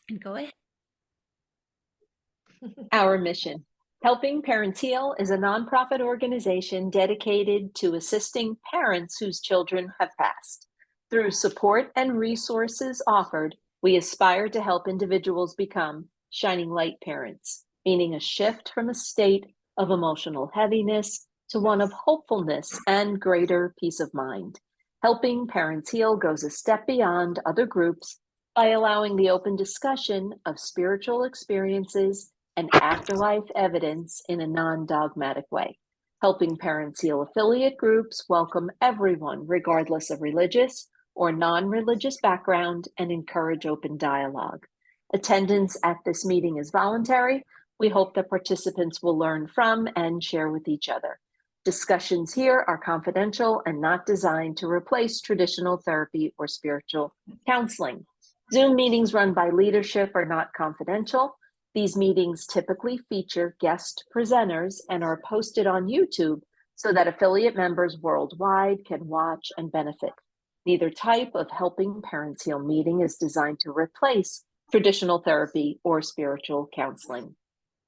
And go ahead. Our mission. Helping Parents Heal is a nonprofit organization dedicated to assisting parents whose children have passed. Through support and resources offered, we aspire to help individuals become shining light parents, meaning a shift from a state of emotional heaviness to one of hopefulness and greater peace of mind. Helping Parents Heal goes a step beyond other groups by allowing the open discussion of spiritual experiences and afterlife evidence in a non-dogmatic way. Helping Parents Heal affiliate groups welcome everyone, regardless of religious or non-religious background, and encourage open dialogue. Attendance at this meeting is voluntary. We hope that participants will learn from and share with each other. Discussions here are confidential and not designed to replace traditional therapy or spiritual counseling. Zoom meetings run by leadership are not confidential. These meetings typically feature guest presenters and are posted on YouTube so that affiliate members worldwide can watch and benefit. Neither type of Helping Parents Heal meeting is designed to replace traditional therapy or spiritual counseling.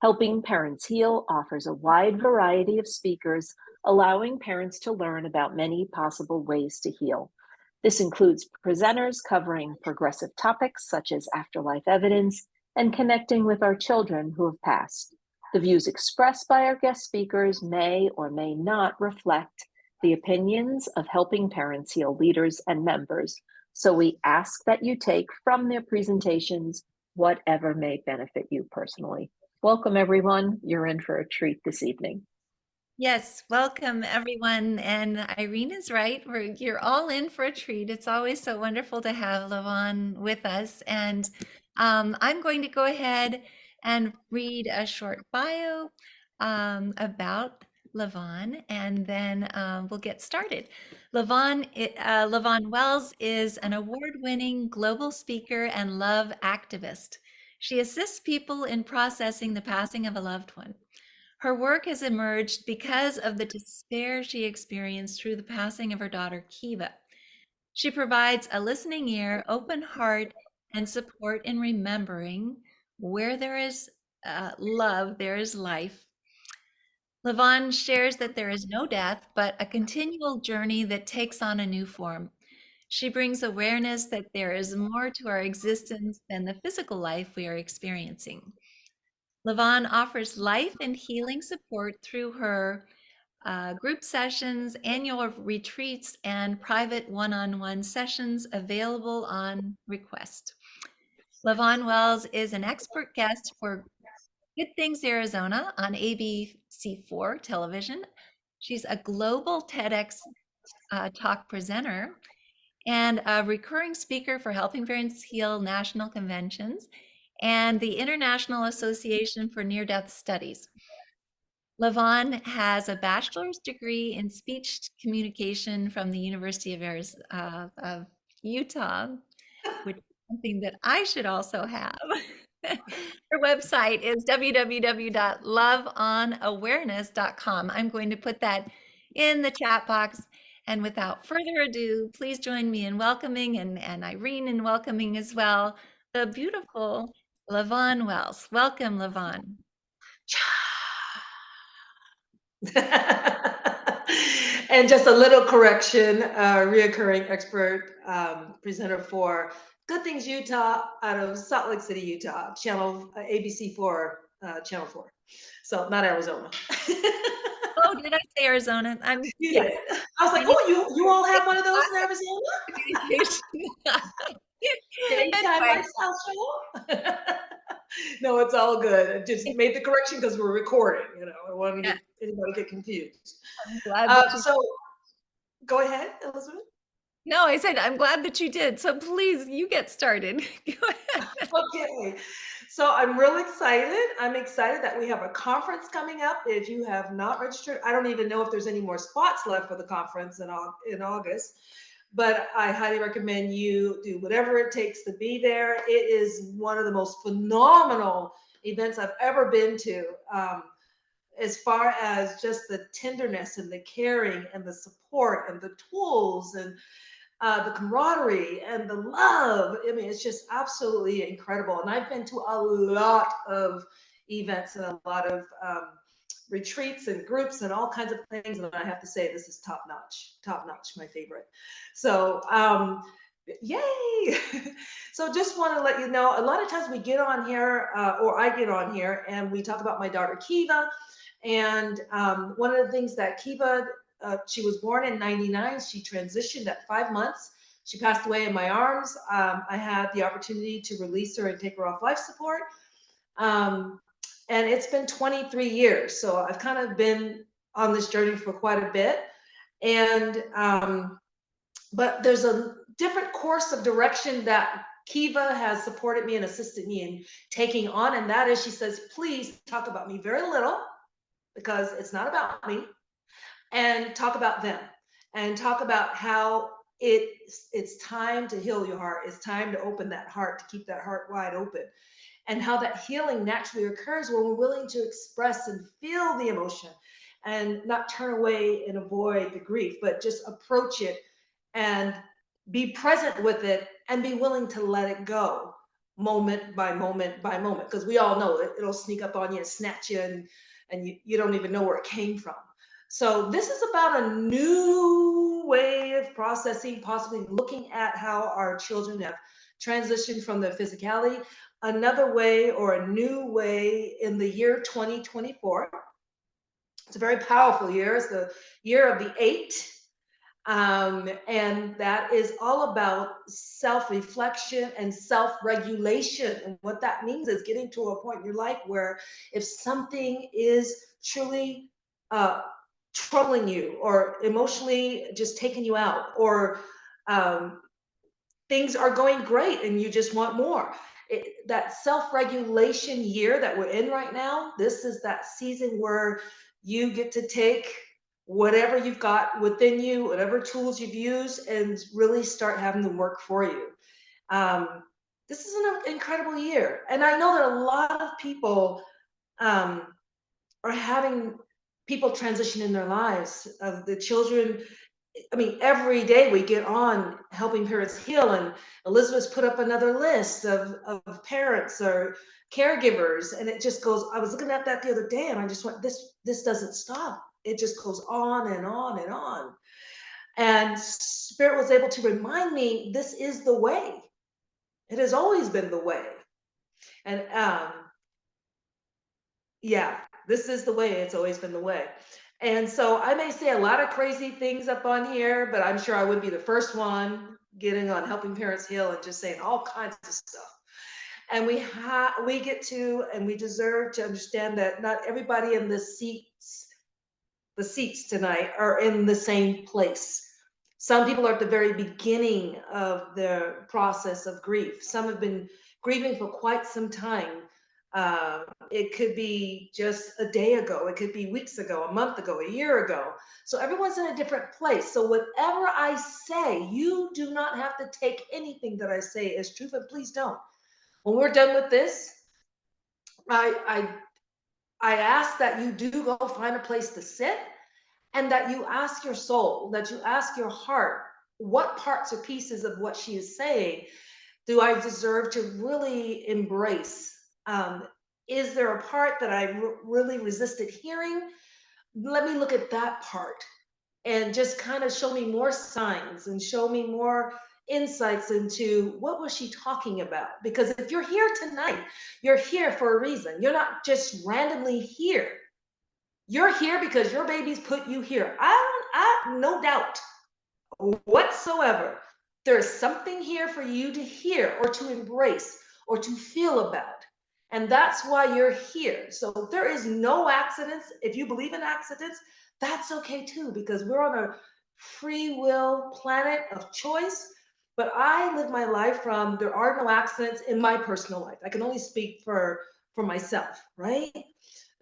Helping Parents Heal offers a wide variety of speakers, allowing parents to learn about many possible ways to heal. This includes presenters covering progressive topics such as afterlife evidence and connecting with our children who have passed. The views expressed by our guest speakers may or may not reflect the opinions of Helping Parents Heal leaders and members, so we ask that you take from their presentations whatever may benefit you personally. Welcome, everyone. You're in for a treat this evening. Yes, welcome everyone. And Irene is right. You're all in for a treat. It's always so wonderful to have LaVonne with us. And I'm going to go ahead and read a short bio about LaVonne, and then we'll get started. LaVonne Wells is an award-winning global speaker and love activist. She assists people in processing the passing of a loved one. Her work has emerged because of the despair she experienced through the passing of her daughter, Kiva. She provides a listening ear, open heart, and support in remembering where there is love, there is life. LaVonne shares that there is no death, but a continual journey that takes on a new form. She brings awareness that there is more to our existence than the physical life we are experiencing. LaVonne offers life and healing support through her group sessions, annual retreats, and private one-on-one sessions available on request. LaVonne Wells is an expert guest for Good Things Arizona on ABC4 television. She's a global TEDx Talk presenter and a recurring speaker for Helping Parents Heal national conventions and the International Association for Near-Death Studies. LaVonne has a bachelor's degree in speech communication from the University of Utah, which is something that I should also have. Her website is www.loveonawareness.com. I'm going to put that in the chat box. And without further ado, please join me in welcoming, and Irene in welcoming as well, the beautiful LaVonne Wells. Welcome, LaVonne. And just a little correction, reoccurring expert presenter for Good Things Utah out of Salt Lake City, Utah, channel ABC4, channel 4. So not Arizona. Oh, did I say Arizona? You Yes. did. I was like, oh, you all have one of those in Classic Arizona? communication. Daytime Anyway, lifestyle show? No, it's all good. I just made the correction because we're recording. I wanted to yeah, get anybody get confused. I'm glad that you. So go ahead, Elizabeth. No, I said I'm glad that you did. So please, you get started. Go ahead. Okay. So I'm real excited. I'm excited that we have a conference coming up. If you have not registered, I don't even know if there's any more spots left for the conference in August, but I highly recommend you do whatever it takes to be there. It is one of the most phenomenal events I've ever been to. As far as just the tenderness and the caring and the support and the tools and the camaraderie and the love. I mean, it's just absolutely incredible. And I've been to a lot of events and a lot of retreats and groups and all kinds of things. And I have to say, this is top notch, my favorite. So, yay. So just want to let you know, a lot of times we get on here, or I get on here, and we talk about my daughter Kiva. And one of the things that Kiva, she was born in 99. She transitioned at 5 months. She passed away in my arms. I had the opportunity to release her and take her off life support. Um, and it's been 23 years. So I've kind of been on this journey for quite a bit. And, but there's a different course of direction that Kiva has supported me and assisted me in taking on. And that is, she says, please talk about me very little, because it's not about me, and talk about them, and talk about how it's time to heal your heart. It's time to open that heart, to keep that heart wide open, and how that healing naturally occurs when we're willing to express and feel the emotion and not turn away and avoid the grief, but just approach it and be present with it and be willing to let it go moment by moment by moment. Because we all know it'll sneak up on you and snatch you, and you don't even know where it came from. So this is about a new way of processing, possibly looking at how our children have transitioned from their physicality. Another way, or a new way, in the year 2024. It's a very powerful year. It's the year of the 8. And that is all about self-reflection and self-regulation. And what that means is getting to a point in your life where if something is truly troubling you, or emotionally just taking you out, or um, things are going great and you just want more. That self-regulation year that we're in right now, this is that season where you get to take whatever you've got within you, whatever tools you've used, and really start having them work for you. Um, this is an incredible year. And I know that a lot of people um, are having people transition in their lives. The children, I mean, every day we get on helping parents heal, and Elizabeth's put up another list of parents or caregivers, and it just goes. I was looking at that the other day, and I just went, this doesn't stop. It just goes on and on and on. And Spirit was able to remind me, this is the way. It has always been the way. And yeah, this is the way. It's always been the way. And so I may say a lot of crazy things up on here, but I'm sure I would be the first one getting on helping parents heal and just saying all kinds of stuff. And we get to, and we deserve to understand that not everybody in the seats tonight are in the same place. Some people are at the very beginning of their process of grief. Some have been grieving for quite some time. It could be just a day ago, it could be weeks ago, a month ago, a year ago. So everyone's in a different place. So whatever I say, you do not have to take anything that I say as truth, and please don't. When we're done with this, I I ask that you do go find a place to sit, and that you ask your soul, that you ask your heart, what parts or pieces of what she is saying do I deserve to really embrace? Is there a part that I really resisted hearing? Let me look at that part and just kind of show me more signs and show me more insights into what was she talking about. Because if you're here tonight, you're here for a reason. You're not just randomly here. You're here because your babies put you here. I no doubt whatsoever. There's something here for you to hear or to embrace or to feel about. And that's why you're here. So there is no accidents. If you believe in accidents, that's okay too, because we're on a free will planet of choice. But I live my life from there are no accidents in my personal life. I can only speak for myself, right?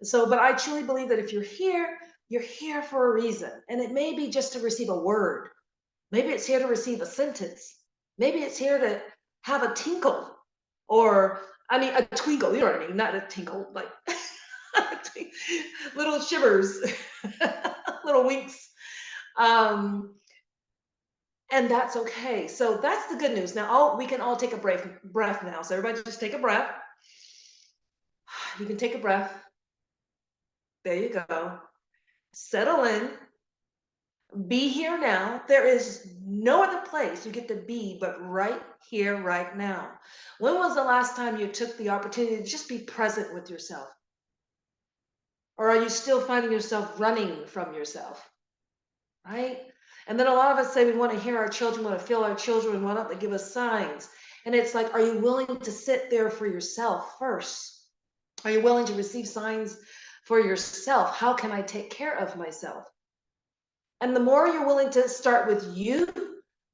So, but I truly believe that if you're here for a reason. And it may be just to receive a word. Maybe it's here to receive a sentence. Maybe it's here to have a tinkle, or, I mean, a twinkle, you know what I mean? Not a tinkle, like little shivers, little winks. Um, And that's okay. So that's the good news. Now, we can all take a breath now. So everybody just take a breath. You can take a breath. There you go. Settle in. Be here now. There is no other place you get to be but right here, right now. When was the last time you took the opportunity to just be present with yourself? Or are you still finding yourself running from yourself? Right? And then a lot of us say we want to hear our children, want to feel our children, want to give us signs. And it's like, are you willing to sit there for yourself first? Are you willing to receive signs for yourself? How can I take care of myself? And the more you're willing to start with you,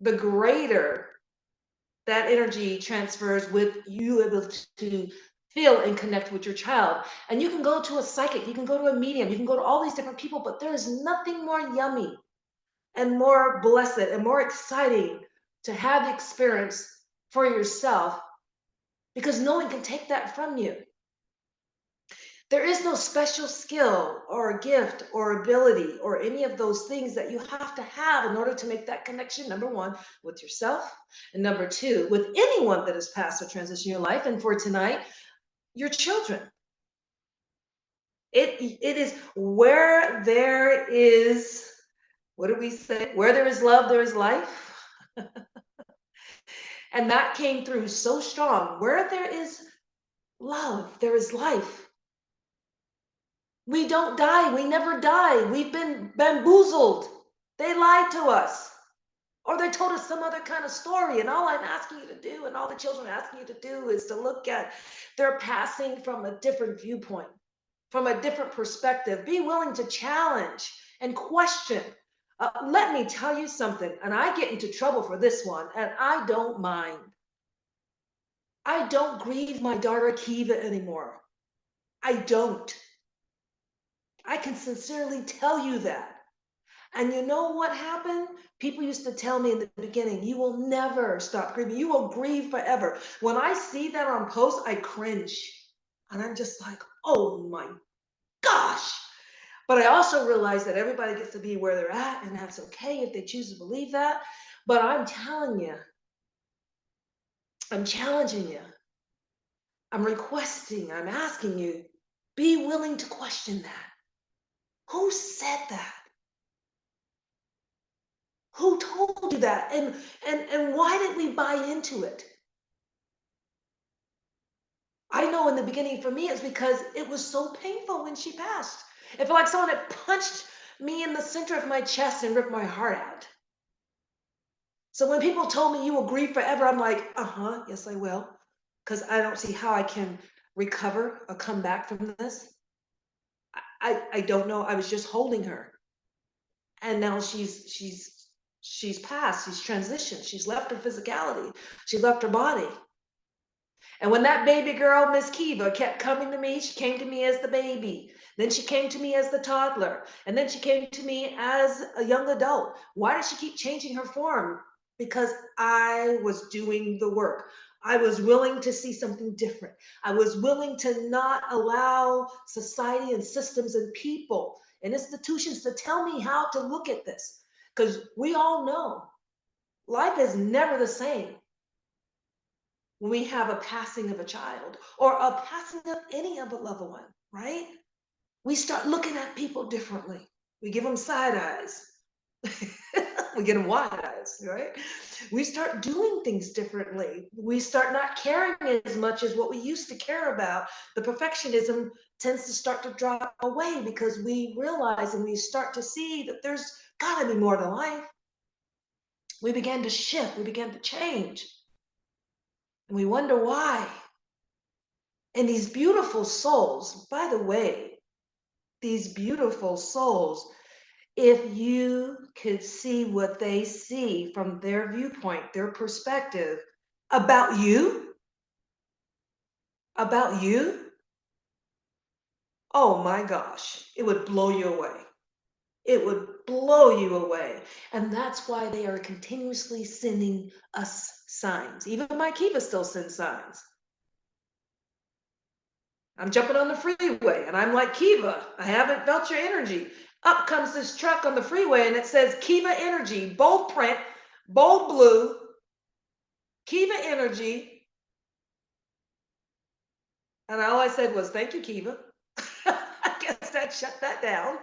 the greater that energy transfers with you able to feel and connect with your child. And you can go to a psychic, you can go to a medium, you can go to all these different people, but there is nothing more yummy and more blessed and more exciting to have the experience for yourself, because no one can take that from you. There is no special skill or gift or ability or any of those things that you have to have in order to make that connection, number one, with yourself, and number two, with anyone that has passed or transitioned your life. And for tonight, your children. It is where there is, what do we say? Where there is love, there is life. And that came through so strong. Where there is love, there is life. We don't die. We never die. We've been bamboozled. They lied to us. Or they told us some other kind of story. And all I'm asking you to do, and all the children are asking you to do, is to look at their passing from a different viewpoint, from a different perspective. Be willing to challenge and question. Let me tell you something, and I get into trouble for this one, and I don't mind. I don't grieve my daughter Kiva anymore. I don't. I can sincerely tell you that. And you know what happened? People used to tell me in the beginning, you will never stop grieving. You will grieve forever. When I see that on post, I cringe. And I'm just like, oh my gosh. But I also realize that everybody gets to be where they're at, and that's okay if they choose to believe that. But I'm telling you, I'm challenging you, I'm requesting, I'm asking you, be willing to question that. Who said that? Who told you that? And why did we buy into it? I know in the beginning for me, it's because it was so painful when she passed. It felt like someone had punched me in the center of my chest and ripped my heart out. So when people told me you will grieve forever, I'm like, yes, I will. Because I don't see how I can recover or come back from this. I don't know. I was just holding her. And now she's passed, she's transitioned, she's left her physicality, she left her body. And when that baby girl, Miss Kiva, kept coming to me, she came to me as the baby. Then she came to me as the toddler. And then she came to me as a young adult. Why did she keep changing her form? Because I was doing the work. I was willing to see something different. I was willing to not allow society and systems and people and institutions to tell me how to look at this. Because we all know life is never the same when we have a passing of a child or a passing of any of a loved one, right? We start looking at people differently. We give them side eyes. We get them wide eyes, right? We start doing things differently. We start not caring as much as what we used to care about. The perfectionism tends to start to drop away because we realize and we start to see that there's got to be more to life. We began to shift, we began to change. And we wonder why. And these beautiful souls, by the way, these beautiful souls, if you could see what they see from their viewpoint, their perspective about you, oh my gosh, it would blow you away. It would blow you away. And that's why they are continuously sending us signs. Even my Kiva still sends signs. I'm jumping on the freeway and I'm like, Kiva, I haven't felt your energy. Up comes this truck on the freeway and it says Kiva energy, bold print bold blue, Kiva energy. And all I said was, thank you, Kiva. I guess that shut that down.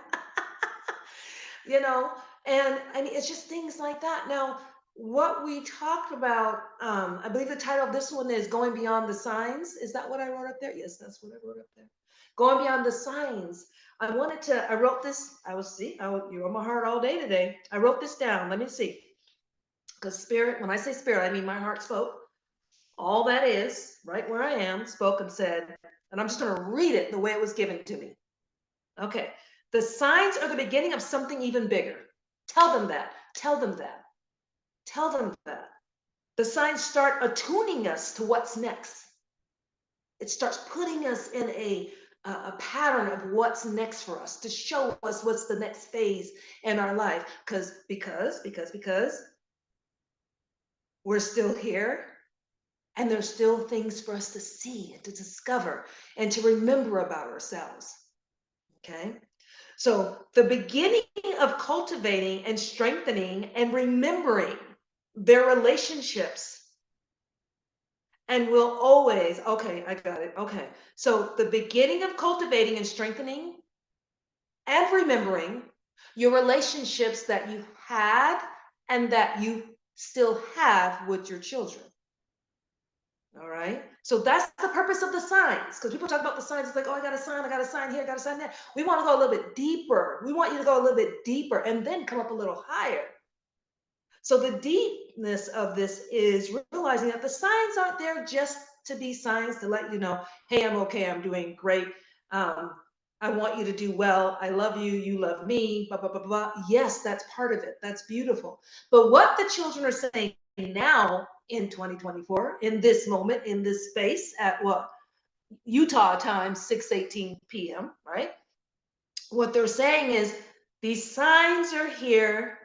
you know, and I mean, it's just things like that. Now, what we talked about, I believe the title of this one is Going Beyond the Signs. Is that what I wrote up there? Yes, that's what I wrote up there. Going Beyond the Signs. I wrote this, you're on my heart all day today. I wrote this down. Let me see. Because spirit, when I say spirit, I mean my heart spoke. All that is, right where I am, spoke and said, and I'm just going to read it the way it was given to me. Okay. The signs are the beginning of something even bigger. Tell them that. Tell them that. Tell them that. The signs start attuning us to what's next. It starts putting us in a pattern of what's next for us, to show us what's the next phase in our life. Because we're still here, and there's still things for us to see and to discover and to remember about ourselves. Okay. So the beginning of cultivating and strengthening and remembering their relationships, and will always, okay, I got it. Okay. So the beginning of cultivating and strengthening and remembering your relationships that you had and that you still have with your children. All right. So that's the purpose of the signs. Because people talk about the signs, it's like, oh, I got a sign here, I got a sign there. We want to go a little bit deeper. We want you to go a little bit deeper and then come up a little higher. So the deepness of this is realizing that the signs aren't there just to be signs to let you know, hey, I'm okay, I'm doing great. I want you to do well. I love you, you love me, blah, blah, blah, blah. Yes, that's part of it. That's beautiful. But what the children are saying now in 2024, in this moment, in this space at what? Utah time, 6:18 p.m., right? What they're saying is these signs are here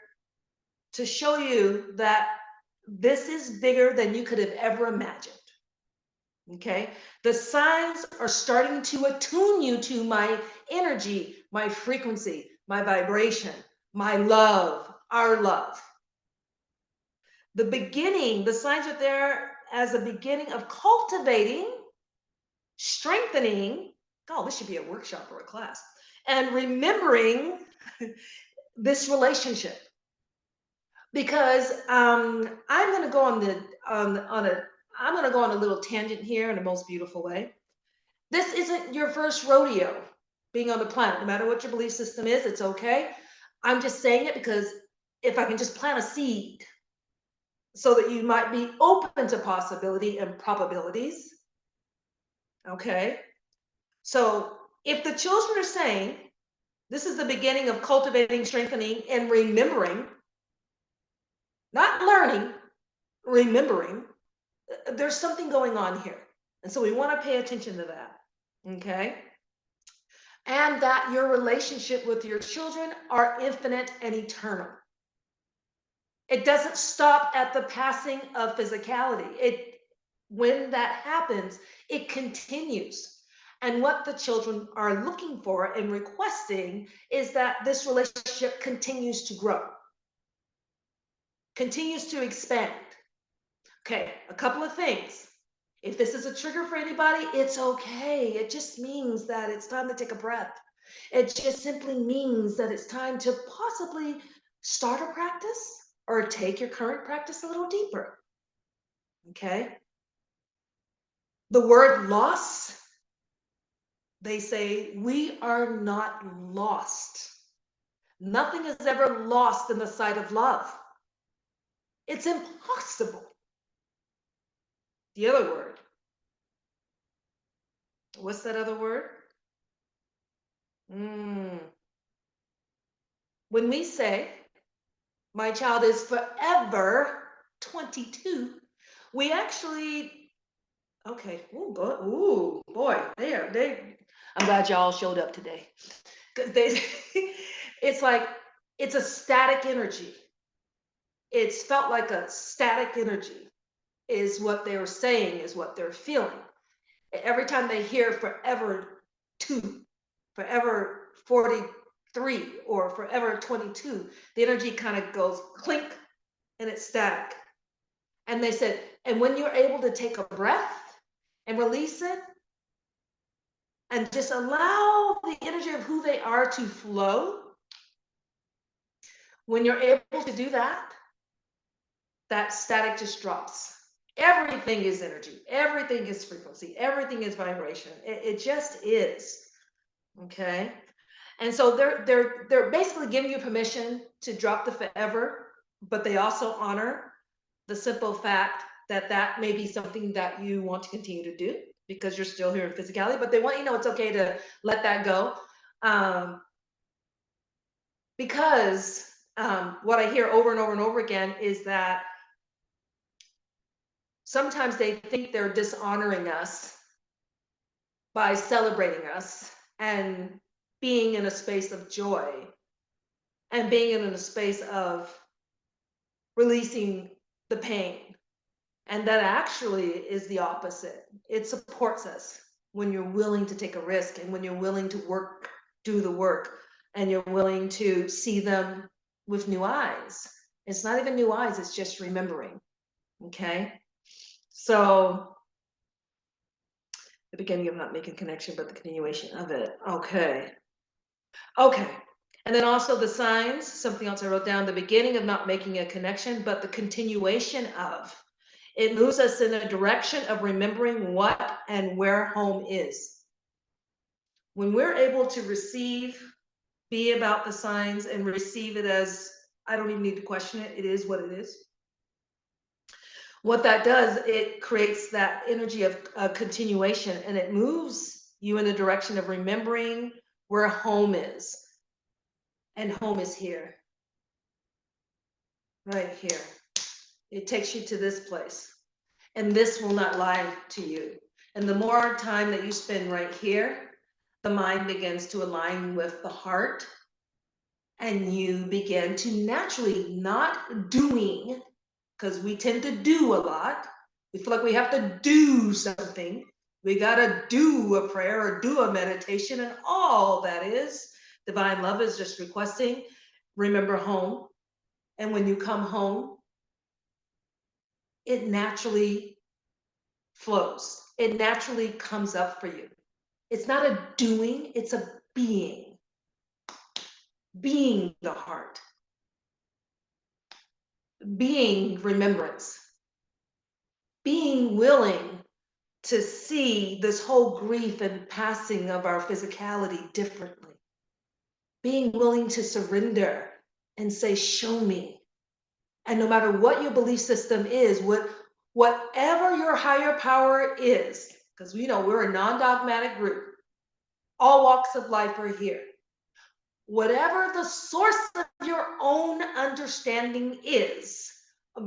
to show you that this is bigger than you could have ever imagined. Okay. The signs are starting to attune you to my energy, my frequency, my vibration, my love, our love. The signs are there as a beginning of cultivating, strengthening. Oh, this should be a workshop or a class. And remembering this relationship. Because I'm going to go I'm going to go on a little tangent here in the most beautiful way. This isn't your first rodeo being on the planet. No matter what your belief system is, it's okay. I'm just saying it because if I can just plant a seed so that you might be open to possibility and probabilities. Okay. So if the children are saying, this is the beginning of cultivating, strengthening, and remembering, not learning, remembering, there's something going on here. And so we want to pay attention to that. Okay. And that your relationship with your children are infinite and eternal. It doesn't stop at the passing of physicality. When that happens, it continues. And what the children are looking for and requesting is that this relationship continues to grow, continues to expand. Okay, a couple of things. If this is a trigger for anybody, it's okay. It just means that it's time to take a breath. It just simply means that it's time to possibly start a practice or take your current practice a little deeper. Okay. The word loss, they say, we are not lost. Nothing is ever lost in the sight of love. It's impossible. The other word. What's that other word? When we say, my child is forever 22, we actually, okay, ooh, boy, I'm glad y'all showed up today. It's like, it's a static energy. It's felt like a static energy is what they were saying, is what they're feeling. Every time they hear forever 2, forever 43, or forever 22, the energy kind of goes clink, and it's static. And they said, and when you're able to take a breath and release it and just allow the energy of who they are to flow, when you're able to do that, that static just drops. Everything is energy, everything is frequency, everything is vibration. It just is. Okay. And so they're basically giving you permission to drop the forever, but they also honor the simple fact that that may be something that you want to continue to do because you're still here in physicality, but they want you to know it's okay to let that go. Because what I hear over and over and over again is that sometimes they think they're dishonoring us by celebrating us and being in a space of joy and being in a space of releasing the pain. And that actually is the opposite. It supports us when you're willing to take a risk and when you're willing to work, do the work, and you're willing to see them with new eyes. It's not even new eyes, it's just remembering. Okay. So the beginning of not making connection, but the continuation of it. Okay. Okay. And then also the signs, something else I wrote down, the beginning of not making a connection, but the continuation of. It moves us in a direction of remembering what and where home is. When we're able to receive, be about the signs and receive it as, I don't even need to question it, it is what it is. What that does, it creates that energy of continuation, and it moves you in the direction of remembering where home is. And home is here, right here. It takes you to this place, and this will not lie to you. And the more time that you spend right here, the mind begins to align with the heart, and you begin to naturally, not doing, because we tend to do a lot. We feel like we have to do something. We got to do a prayer or do a meditation, and all that is divine love is just requesting, remember home. And when you come home, it naturally flows. It naturally comes up for you. It's not a doing, it's a being. Being the heart. Being remembrance. Being willing to see this whole grief and passing of our physicality differently. Being willing to surrender and say, show me. And no matter what your belief system is, whatever your higher power is, because we know we're a non-dogmatic group, all walks of life are here. Whatever the source of your own understanding is,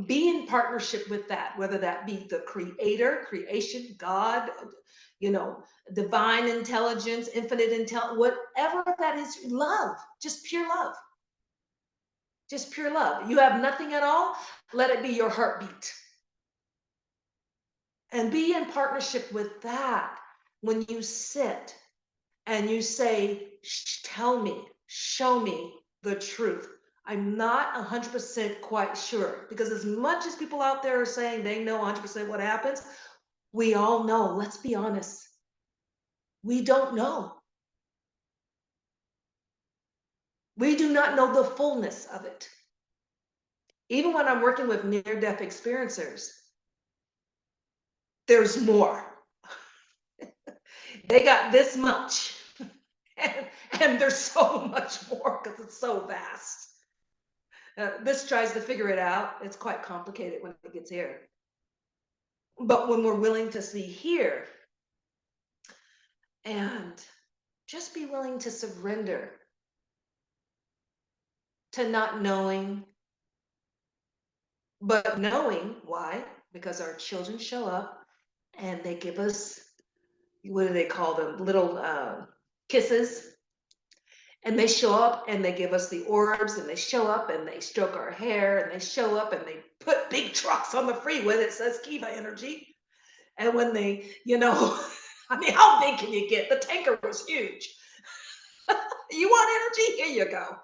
be in partnership with that, whether that be the creator, creation, God, divine intelligence, infinite intelligence, whatever that is, love, just pure love. Just pure love. You have nothing at all, let it be your heartbeat. And be in partnership with that when you sit and you say, tell me, show me the truth. I'm not 100% quite sure, because as much as people out there are saying they know 100% what happens, we all know, let's be honest, we don't know. We do not know the fullness of it. Even when I'm working with near-death experiencers, there's more. They got this much, and there's so much more because it's so vast. This tries to figure it out. It's quite complicated when it gets here. But when we're willing to see here and just be willing to surrender to not knowing, but knowing. Why? Because our children show up and they give us, what do they call them? Little kisses. And they show up and they give us the orbs, and they show up and they stroke our hair, and they show up and they put big trucks on the freeway that says Kiva energy. And when they, I mean, how big can you get? The tanker was huge. You want energy? Here you go.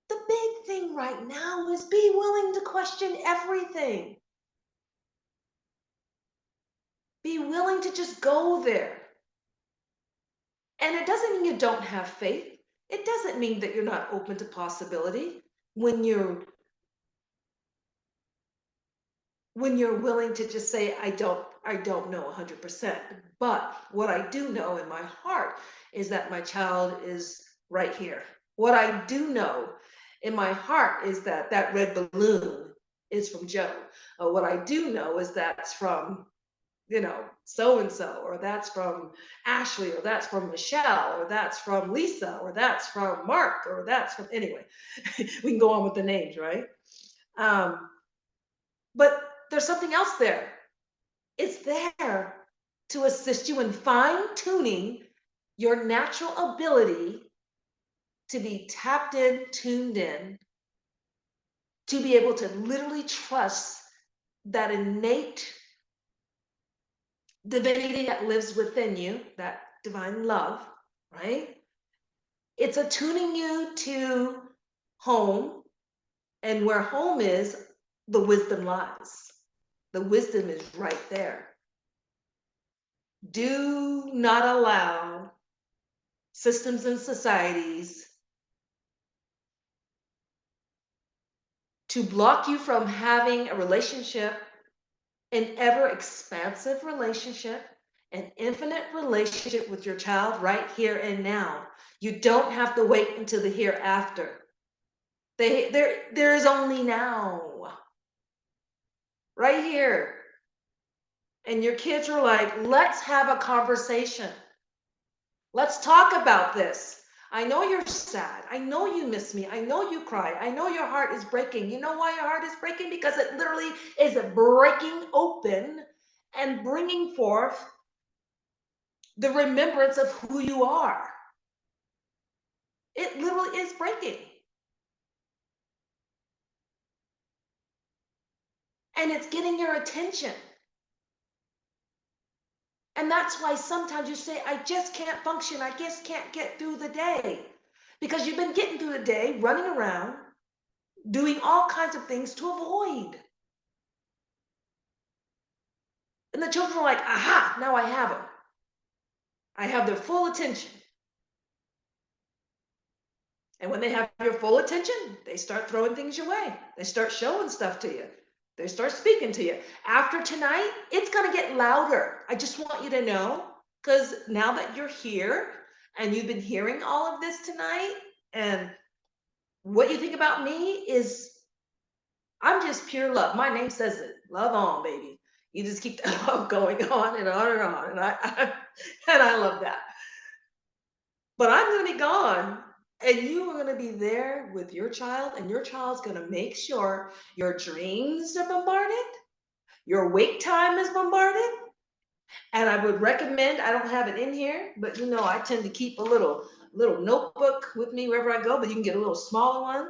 The The big thing right now is be willing to question everything. Be willing to just go there. And it doesn't mean you don't have faith. It doesn't mean that you're not open to possibility when you're willing to just say, I don't know 100%. But what I do know in my heart is that my child is right here. What I do know in my heart is that that red balloon is from Joe. What I do know is that's from, so and so, or that's from Ashley, or that's from Michelle, or that's from Lisa, or that's from Mark, or that's from, anyway, we can go on with the names, right? But there's something else there. It's there to assist you in fine-tuning your natural ability to be tapped in, tuned in, to be able to literally trust that innate divinity that lives within you, that divine love, right? It's attuning you to home, and where home is, the wisdom lies. The wisdom is right there. Do not allow systems and societies to block you from having a relationship, an ever expansive relationship, an infinite relationship with your child right here and now. You don't have to wait until the hereafter. There is only now, right here. And your kids are like, let's have a conversation. Let's talk about this. I know you're sad. I know you miss me. I know you cry. I know your heart is breaking. You know why your heart is breaking? Because it literally is breaking open and bringing forth the remembrance of who you are. It literally is breaking. And it's getting your attention. And that's why sometimes you say, I just can't function. I just can't get through the day. Because you've been getting through the day, running around, doing all kinds of things to avoid. And the children are like, aha, now I have them. I have their full attention. And when they have your full attention, they start throwing things your way. They start showing stuff to you. They start speaking to you. After tonight, it's going to get louder. I just want you to know, because now that you're here and you've been hearing all of this tonight, and what you think about me is, I'm just pure love. My name says it. Love on, baby. You just keep the love going on and on and on. And I love that. But I'm going to be gone, and you are going to be there with your child, and your child's going to make sure your dreams are bombarded, your wake time is bombarded. And I would recommend, I don't have it in here, but I tend to keep a little notebook with me wherever I go, but you can get a little smaller one.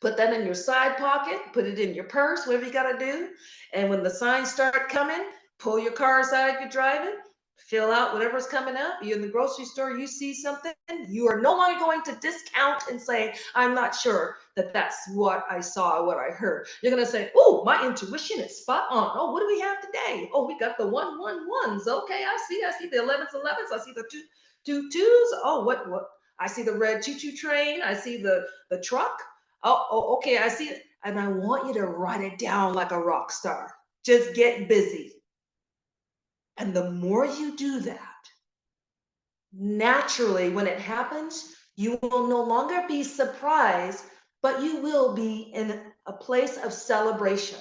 Put that in your side pocket, put it in your purse, whatever you got to do. And when the signs start coming, pull your car aside if you're driving, fill out whatever's coming up. You're in the grocery store, you see something, you are no longer going to discount and say, I'm not sure that that's what I saw, what I heard. You're going to say, oh, my intuition is spot on. Oh, what do we have today? Oh, we got the 111s. Okay, I see the 11s. I see the two twos. Oh, what? I see the red choo-choo train. I see the truck. Oh, okay, I see it. And I want you to write it down like a rock star. Just get busy. And the more you do that, naturally, when it happens, you will no longer be surprised, but you will be in a place of celebration.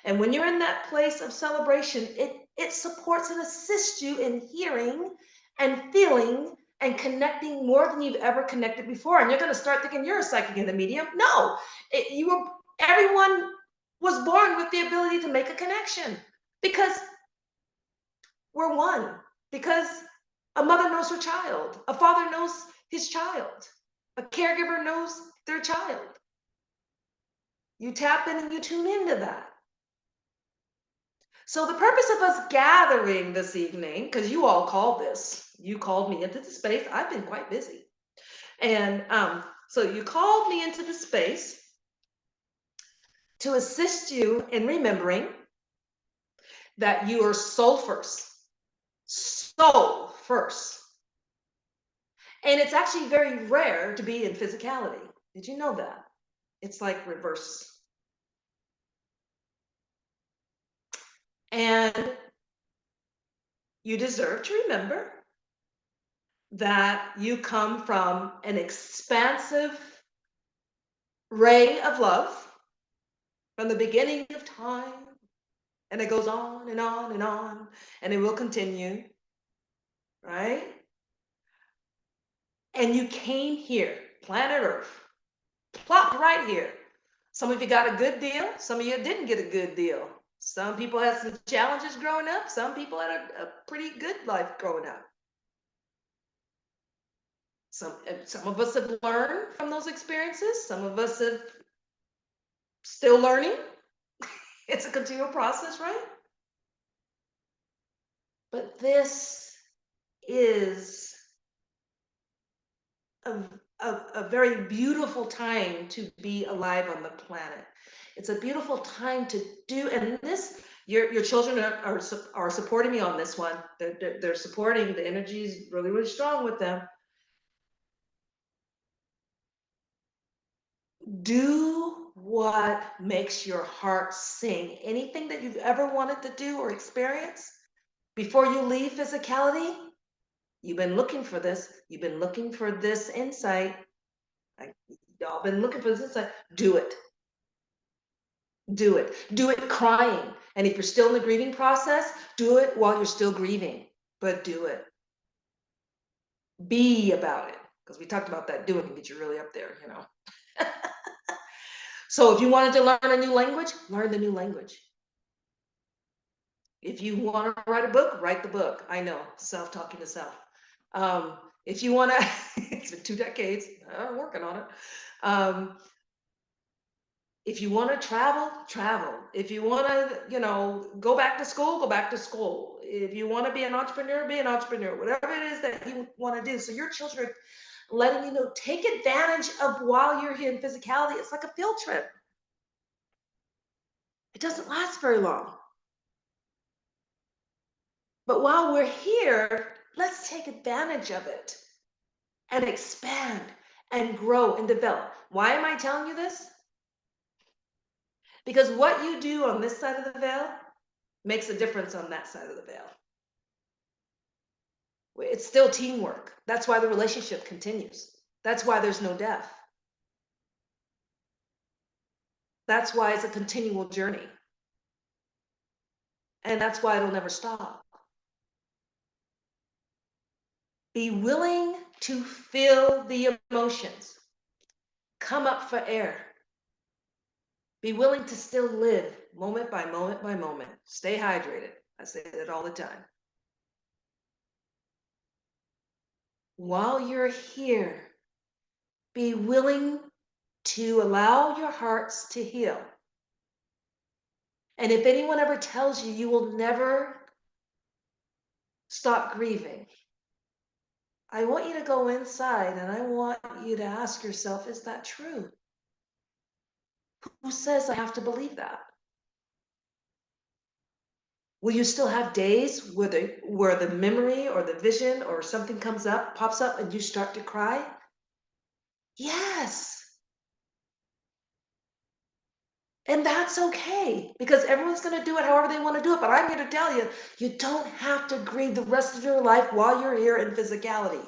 And when you're in that place of celebration, it supports and assists you in hearing and feeling and connecting more than you've ever connected before. And you're going to start thinking you're a psychic and a medium. No, everyone was born with the ability to make a connection, because we're one. Because a mother knows her child, a father knows his child, a caregiver knows their child. You tap in and you tune into that. So the purpose of us gathering this evening, because you all called this, you called me into the space. I've been quite busy. And So you called me into the space to assist you in remembering that you are soul first. Soul first. And it's actually very rare to be in physicality. Did you know that? It's like reverse. And you deserve to remember that you come from an expansive ray of love from the beginning of time. And it goes on and on and on, and it will continue, right? And you came here, planet Earth, plopped right here. Some of you got a good deal, some of you didn't get a good deal. Some people had some challenges growing up, some people had a pretty good life growing up. Some of us have learned from those experiences, some of us have still learning. It's a continual process, right? But this is a very beautiful time to be alive on the planet. It's a beautiful time to do, and this, your children are supporting me on this one. They're supporting, the energy is really, really strong with them. Do what makes your heart sing. Anything that you've ever wanted to do or experience before you leave physicality, you've been looking for this. You've been looking for this insight. Y'all been looking for this insight. Do it. Do it. Do it crying. And if you're still in the grieving process, do it while you're still grieving, but do it. Be about it. Because we talked about that doing can get you really up there, you know. So if you wanted to learn a new language, learn the new language. If you want to write a book, write the book. I know, self-talking to self. If you want to, it's been 2 decades, I'm working on it. If you want to travel, travel. If you want to, go back to school, go back to school. If you want to be an entrepreneur, be an entrepreneur. Whatever it is that you want to do. So your children letting you know, take advantage of while you're here in physicality. It's like a field trip. It doesn't last very long. But while we're here, let's take advantage of it and expand and grow and develop. Why am I telling you this? Because what you do on this side of the veil makes a difference on that side of the veil. It's still teamwork. That's why the relationship continues. That's why there's no death. That's why it's a continual journey. And that's why it'll never stop. Be willing to feel the emotions. Come up for air. Be willing to still live moment by moment by moment. Stay hydrated. I say that all the time. While you're here, be willing to allow your hearts to heal. And if anyone ever tells you you will never stop grieving, I want you to go inside and I want you to ask yourself, is that true? Who says I have to believe that? Will you still have days where the memory or the vision or something pops up and you start to cry? Yes. And that's okay, because everyone's going to do it however they want to do it. But I'm here to tell you, you don't have to grieve the rest of your life while you're here in physicality.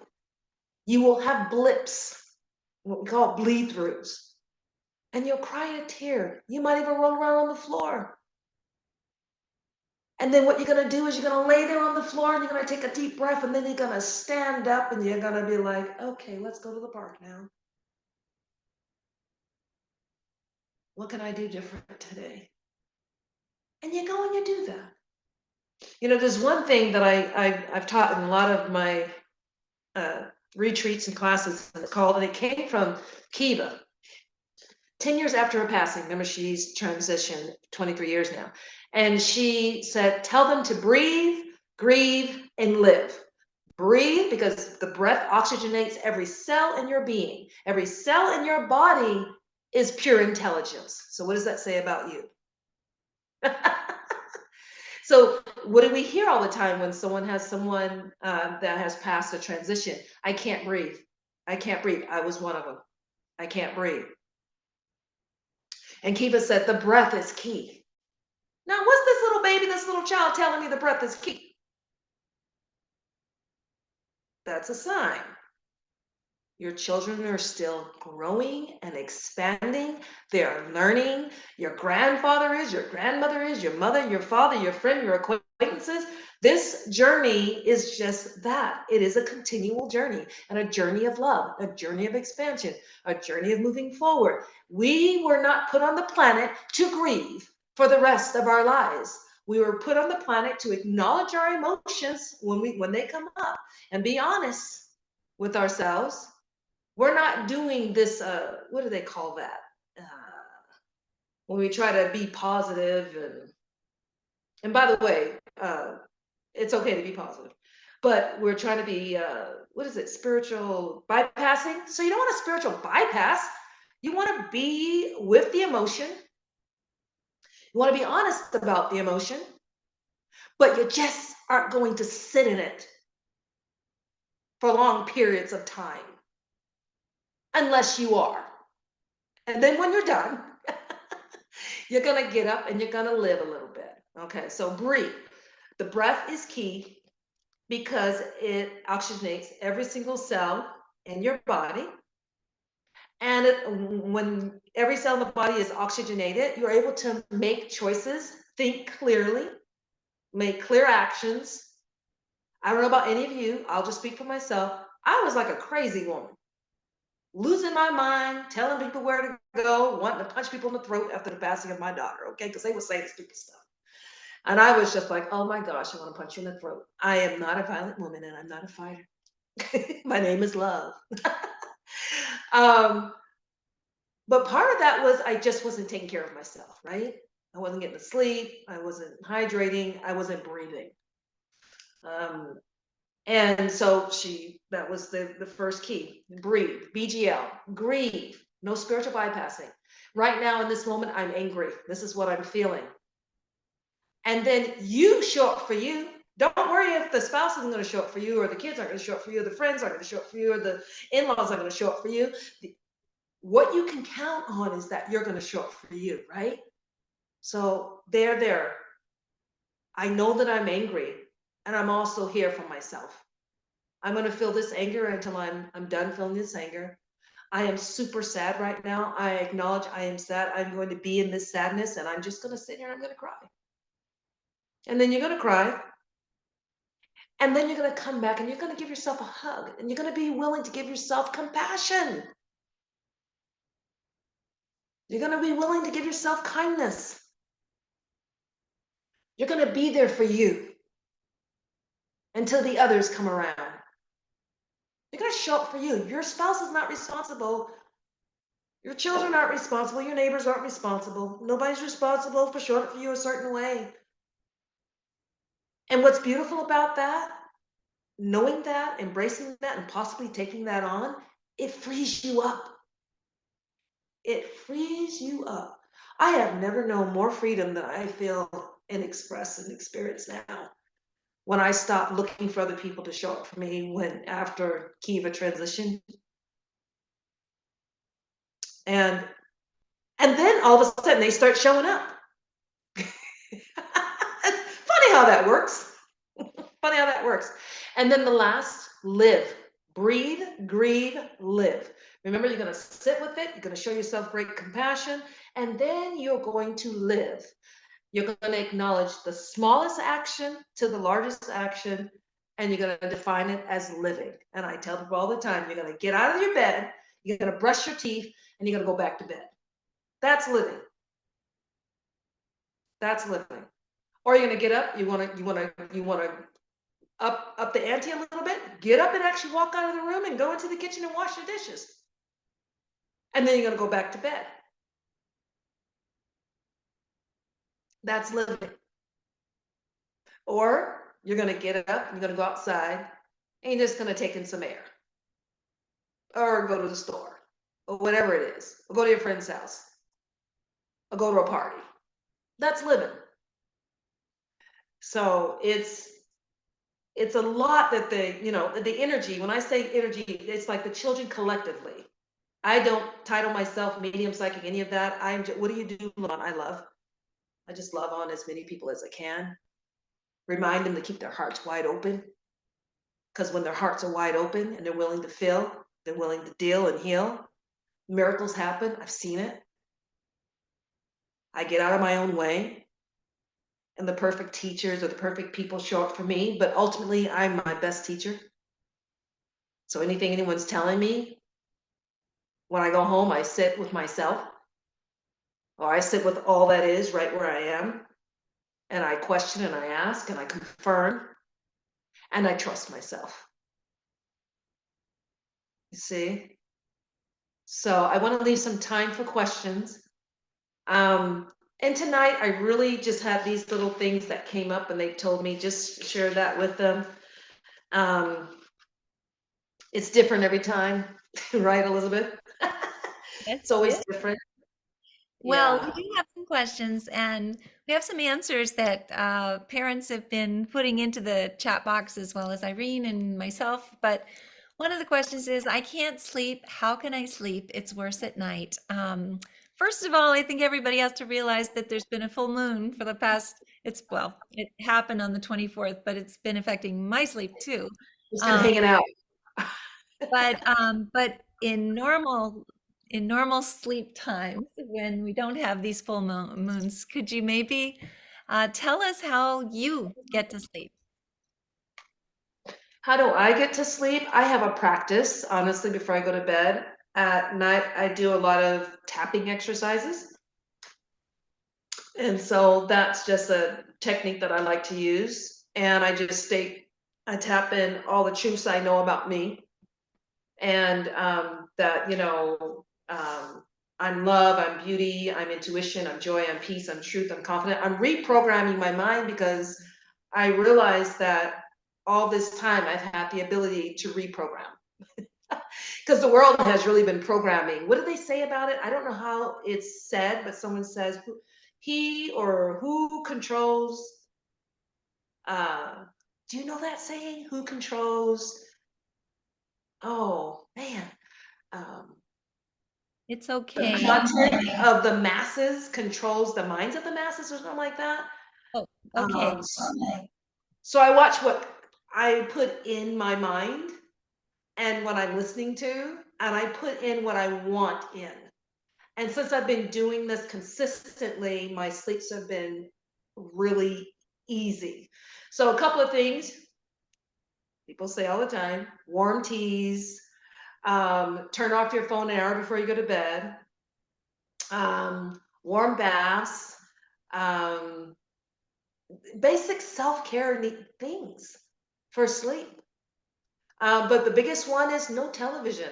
You will have blips, what we call bleed-throughs, and you'll cry a tear. You might even roll around on the floor. And then what you're going to do is you're going to lay there on the floor and you're going to take a deep breath, and then you're going to stand up and you're going to be like, okay, let's go to the park now. What can I do different today? And you go and you do that. There's one thing that I've taught in a lot of my retreats and classes, and it came from Kiva. 10 years after her passing, remember she's transitioned 23 years now. And she said, tell them to breathe, grieve, and live. Breathe, because the breath oxygenates every cell in your being. Every cell in your body is pure intelligence. So what does that say about you? So what do we hear all the time when someone that has passed a transition? I can't breathe. I can't breathe. I was one of them. I can't breathe. And Kiva said, the breath is key. Now, what's this little baby, this little child telling me the breath is key? That's a sign. Your children are still growing and expanding. They are learning. Your grandfather is, your grandmother is, your mother, your father, your friend, your acquaintances. This journey is just that. It is a continual journey, and a journey of love, a journey of expansion, a journey of moving forward. We were not put on the planet to grieve for the rest of our lives. We were put on the planet to acknowledge our emotions when they come up and be honest with ourselves. We're not doing this, what do they call that? When we try to be positive and by the way, it's okay to be positive, but we're trying to be, what is it? Spiritual bypassing. So you don't want a spiritual bypass. You want to be with the emotion. You want to be honest about the emotion, but you just aren't going to sit in it for long periods of time unless you are. And then when you're done, you're going to get up and you're going to live a little bit. Okay, so breathe. The breath is key because it oxygenates every single cell in your body. And when every cell in the body is oxygenated, you're able to make choices, think clearly, make clear actions. I don't know about any of you. I'll just speak for myself. I was like a crazy woman, losing my mind, telling people where to go, wanting to punch people in the throat after the passing of my daughter, okay? Because they would say stupid stuff. And I was just like, oh my gosh, I want to punch you in the throat. I am not a violent woman and I'm not a fighter. My name is Love. But part of that was I just wasn't taking care of myself, right? I wasn't getting to sleep. I wasn't hydrating. I wasn't breathing. And so that was the first key. Breathe, BGL, grieve, no spiritual bypassing. Right now in this moment, I'm angry. This is what I'm feeling. And then you show up for you. Don't worry if the spouse isn't going to show up for you, or the kids aren't going to show up for you, or the friends aren't going to show up for you, or the in-laws aren't going to show up for you. What you can count on is that you're going to show up for you, right? So there. I know that I'm angry, and I'm also here for myself. I'm going to feel this anger until I'm done feeling this anger. I am super sad right now. I acknowledge I am sad. I'm going to be in this sadness, and I'm just going to sit here and I'm going to cry. And then you're going to cry. And then you're going to come back and you're going to give yourself a hug, and you're going to be willing to give yourself compassion. You're going to be willing to give yourself kindness. You're going to be there for you until the others come around. You're going to show up for you. Your spouse is not responsible. Your children aren't responsible. Your neighbors aren't responsible. Nobody's responsible for showing up for you a certain way. And what's beautiful about that, knowing that, embracing that, and possibly taking that on, it frees you up. It frees you up. I have never known more freedom than I feel and express and experience now. When I stopped looking for other people to show up for me after Kiva transitioned. And then all of a sudden they start showing up. Funny how that works. Funny how that works. And then the last, live. Breathe, grieve, live. Remember, you're going to sit with it. You're going to show yourself great compassion. And then you're going to live. You're going to acknowledge the smallest action to the largest action. And you're going to define it as living. And I tell people all the time, you're going to get out of your bed. You're going to brush your teeth. And you're going to go back to bed. That's living. That's living. Or you're going to get up. You want to up the ante a little bit, get up and actually walk out of the room and go into the kitchen and wash your dishes. And then you're going to go back to bed. That's living. Or you're going to get up, you're going to go outside, ain't just gonna take in some air or go to the store or whatever it is, or go to your friend's house or go to a party. That's living. So it's a lot that the energy, when I say energy, it's like the children collectively. I don't title myself medium psychic, any of that. What do you do, LaVonne? I love. I just love on as many people as I can. Remind them to keep their hearts wide open. Because when their hearts are wide open and they're willing to feel, they're willing to deal and heal, miracles happen. I've seen it. I get out of my own way, and the perfect teachers or the perfect people show up for me. But ultimately, I'm my best teacher. So anything anyone's telling me, when I go home, I sit with myself, or I sit with all that is right where I am, and I question and I ask and I confirm and I trust myself. You see? So I want to leave some time for questions. And tonight I really just had these little things that came up and they told me just share that with them. Um, it's different every time, right, Elizabeth? Yes, It's always yes. different. Well, we Yeah. do have some questions and we have some answers that parents have been putting into the chat box as well as Irene and myself. But one of the questions is, I can't sleep. How can I sleep? It's worse at night. First of all, I think everybody has to realize that there's been a full moon for the past, it happened on the 24th, but it's been affecting my sleep too. Just been Um, hanging out. but in normal sleep times, when we don't have these full moons, could you maybe tell us how you get to sleep? How do I get to sleep? I have a practice, honestly, before I go to bed. At night, I do a lot of tapping exercises. And so that's just a technique that I like to use. And I tap in all the truths I know about me. And that, I'm love, I'm beauty, I'm intuition, I'm joy, I'm peace, I'm truth, I'm confident. I'm reprogramming my mind because I realized that all this time I've had the ability to reprogram. Because the world has really been programming. What do they say about it? I don't know how it's said, but someone says he or who controls. Uh, do you know that saying? Who controls? Oh man, um, It's the okay. content of the masses controls the minds of the masses, or something like that. Oh, okay. Um, so I watch what I put in my mind and what I'm listening to, and I put in what I want in. And since I've been doing this consistently, my sleeps have been really easy. So a couple of things people say all the time: warm teas, turn off your phone an hour before you go to bed, warm baths, um, basic self-care things for sleep. But the biggest one is no television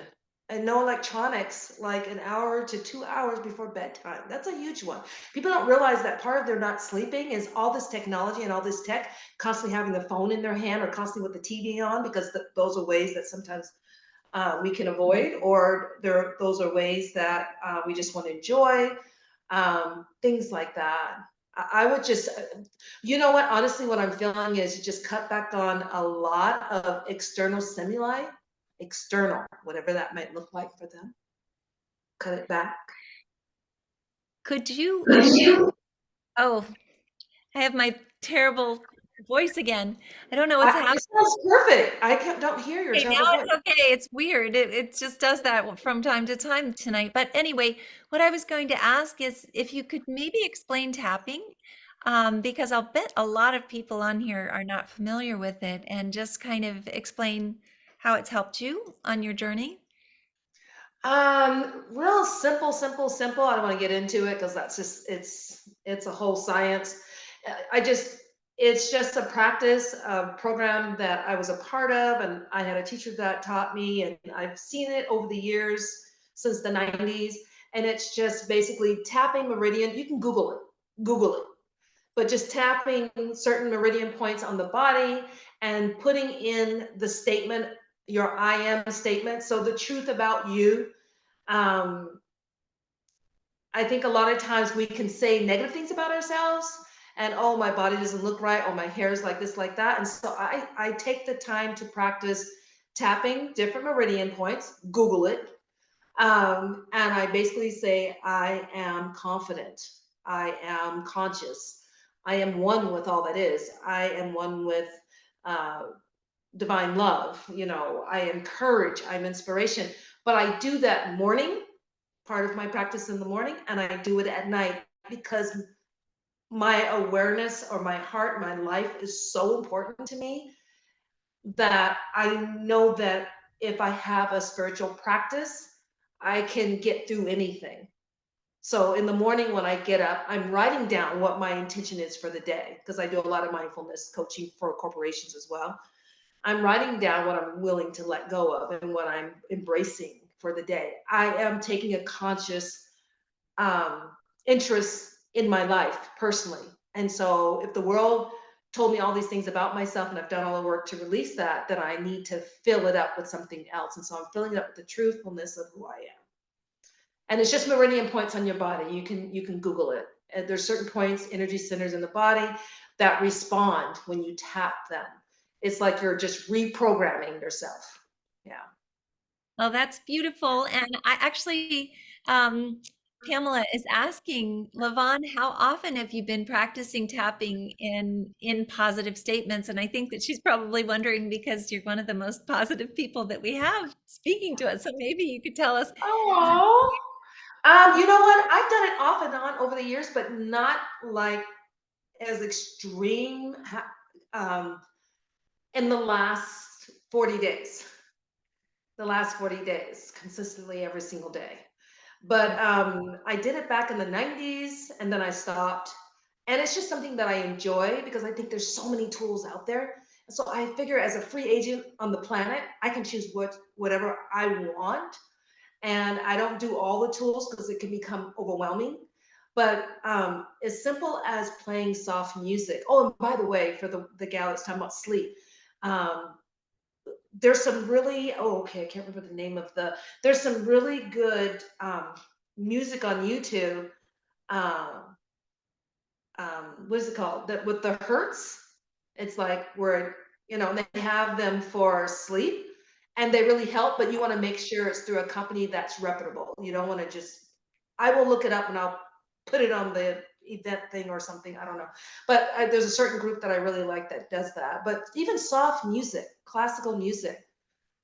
and no electronics like an hour to 2 hours before bedtime. That's a huge one. People don't realize that part of their not sleeping is all this technology and all this tech, constantly having the phone in their hand or constantly with the TV on, because those are ways that sometimes we can avoid, or those are ways that we just want to enjoy, things like that. I would just, you know what, honestly, what I'm feeling is just cut back on a lot of external stimuli, external, whatever that might look like for them. Cut it back. Could you, oh, I have my terrible voice again. I don't know what's happening. It sounds perfect. Don't hear your Okay, now terrible voice. it's okay. It's weird. It just does that from time to time tonight. But anyway, what I was going to ask is if you could maybe explain tapping, because I'll bet a lot of people on here are not familiar with it, and just kind of explain how it's helped you on your journey. Real simple, simple, simple. I don't want to get into it because that's just it's a whole science. It's just a practice, a program that I was a part of, and I had a teacher that taught me, and I've seen it over the years since the 90s. And it's just basically tapping meridian. You can Google it. Google it. but just tapping certain meridian points on the body and putting in the statement, your I am statement. So the truth about you. Um, I think a lot of times we can say negative things about ourselves and, oh, my body doesn't look right, or my hair is like this, like that. And so I take the time to practice tapping different meridian points, Google it. And I basically say, I am confident. I am conscious. I am one with all that is. I am one with uh, divine love. You know, I am courage. I'm inspiration. But I do that morning, part of my practice in the morning, and I do it at night because my awareness or my heart, my life is so important to me that I know that if I have a spiritual practice, I can get through anything. So in the morning when I get up, I'm writing down what my intention is for the day because I do a lot of mindfulness coaching for corporations as well. I'm writing down what I'm willing to let go of and what I'm embracing for the day. I am taking a conscious um, interest in my life personally. And so if the world told me all these things about myself and I've done all the work to release that, then I need to fill it up with something else. And so I'm filling it up with the truthfulness of who I am. And it's just meridian points on your body. You can Google it. And there's certain points, energy centers in the body that respond when you tap them. It's like you're just reprogramming yourself. Yeah. Oh, that's beautiful. And I actually, um, Pamela is asking LaVonne, how often have you been practicing tapping in positive statements? And I think that she's probably wondering because you're one of the most positive people that we have speaking to us. So maybe you could tell us. Oh. You know what? I've done it off and on over the years, but not like as extreme um, in the last 40 days. The last 40 days, consistently every single day. But I did it back in the 90s and then I stopped. And it's just something that I enjoy because I think there's so many tools out there. And so I figure as a free agent on the planet, I can choose whatever I want. And I don't do all the tools because it can become overwhelming. But as simple as playing soft music. Oh, and by the way, for the gal that's talking about sleep, um, there's some really, oh, okay, I can't remember the name of there's some really good music on YouTube. Um, what is it called? That with the hertz, it's like where, they have them for sleep and they really help, but you want to make sure it's through a company that's reputable. You don't want to just, I will look it up and I'll put it on the event thing or something. I don't know. But there's a certain group that I really like that does that. But even soft music, classical music,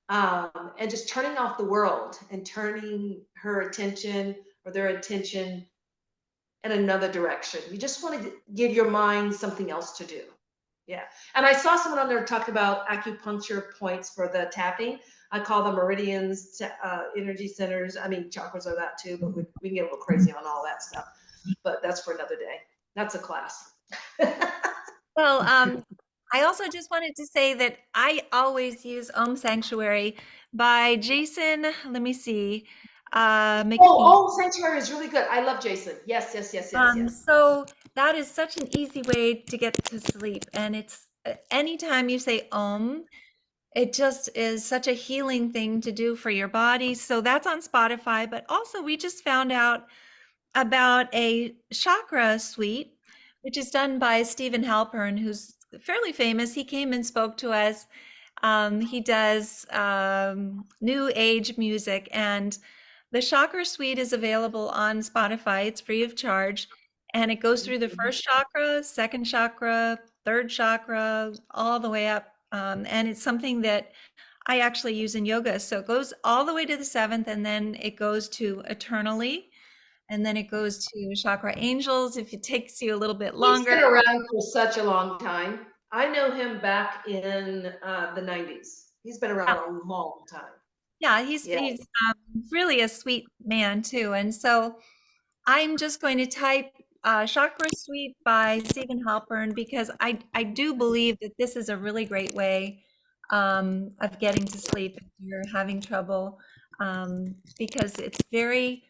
and just turning off the world and turning her attention or their attention in another direction. You just want to give your mind something else to do. Yeah. And I saw someone on there talk about acupuncture points for the tapping. I call them meridians, energy centers. I mean, chakras are that too, but we can get a little crazy on all that stuff. But that's for another day. That's a class. Well, I also just wanted to say that I always use Om Sanctuary by Jason, let me see, McKee. Oh, Sanctuary is really good. I love Jason. Yes, yes, yes, yes, yes. So that is such an easy way to get to sleep. And it's anytime you say Om, it just is such a healing thing to do for your body. So that's on Spotify. But also, we just found out about a chakra suite, which is done by Stephen Halpern, who's fairly famous. He came and spoke to us. He does new age music, and the chakra suite is available on Spotify. It's free of charge, and it goes through the first chakra, second chakra, third chakra, all the way up. And it's something that I actually use in yoga. So it goes all the way to the seventh, and then it goes to eternally. And then it goes to chakra angels if it takes you a little bit He's longer. been around for such a long time. I know him back in the 90s. He's been Yeah, around a long time. yeah, he's Yeah. he's really a sweet man too. And so I'm just going to type Chakra Suite by Stephen Halpern because I do believe that this is a really great way of getting to sleep if you're having trouble, because it's very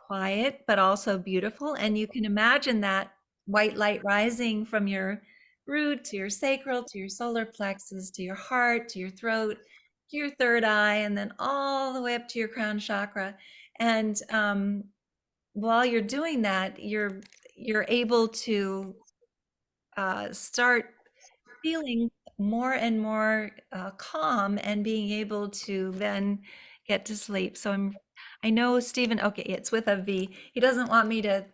quiet but also beautiful, and you can imagine that white light rising from your root to your sacral, to your solar plexus, to your heart, to your throat, to your third eye, and then all the way up to your crown chakra. And while you're doing that, you're able to start feeling more and more calm and being able to then get to sleep. So I know Stephen, okay, it's with a V. He doesn't want me to